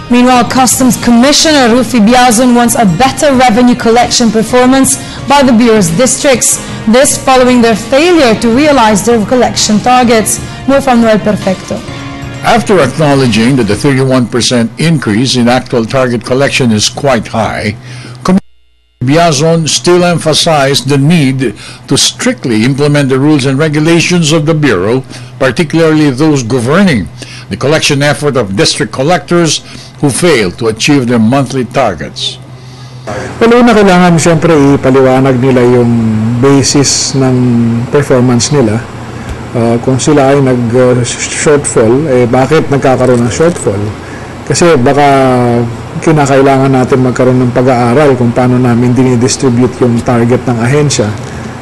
Meanwhile, Customs Commissioner Rufi Biazon wants a better revenue collection performance by the Bureau's districts. This following their failure to realize their collection targets. More from Noel Perfecto. After acknowledging that the 31% increase in actual target collection is quite high, Commissioner Biazon still emphasized the need to strictly implement the rules and regulations of the Bureau, particularly those governing the collection effort of district collectors who fail to achieve their monthly targets. Well, una kailangan siyempre ipaliwanag nila yung basis ng performance nila. Kung sila ay nag-shortfall, bakit nagkakaroon ng shortfall? Kasi baka kinakailangan natin magkaroon ng pag-aaral kung paano namin dinidistribute yung target ng ahensya.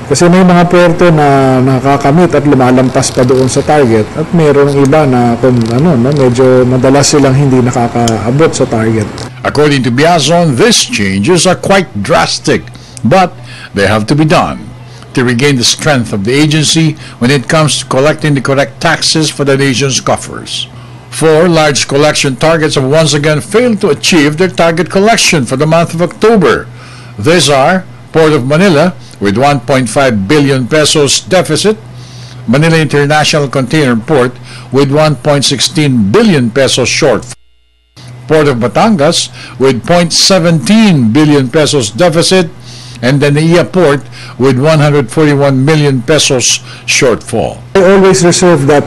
Kasi may mga puerto na nakakamit at lumalampas pa doon sa target at mayroong iba na kung medyo madalas silang hindi nakakaabot sa target. According to Biazon, these changes are quite drastic, but they have to be done to regain the strength of the agency when it comes to collecting the correct taxes for the nation's coffers. 4 large collection targets have once again failed to achieve their target collection for the month of October. These are Port of Manila with 1.5 billion pesos deficit, Manila International Container Port with 1.16 billion pesos shortfall, Port of Batangas with 0.17 billion pesos deficit, and then the NAIA Port with 141 million pesos shortfall. I always reserve that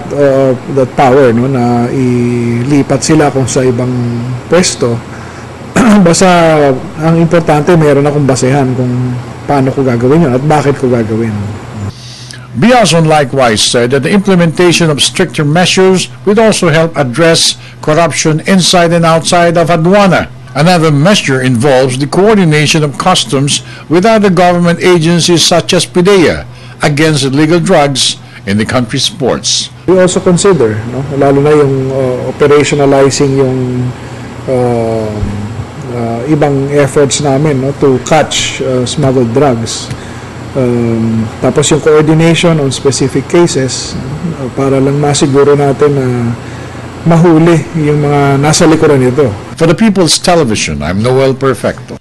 power na ilipat sila kung sa ibang pwesto. Basta ang importante meron akong basehan kung paano ko gagawin yun at bakit ko gagawin. Biazon likewise said that the implementation of stricter measures would also help address corruption inside and outside of aduana. Another measure involves the coordination of customs with other government agencies such as PIDEA against illegal drugs in the country's ports. We also consider, lalo na yung operationalizing yung ibang efforts namin to catch smuggled drugs. Tapos yung coordination on specific cases para lang masiguro natin na mahuli yung mga nasa likuran nito. For the People's Television, I'm Noel Perfecto.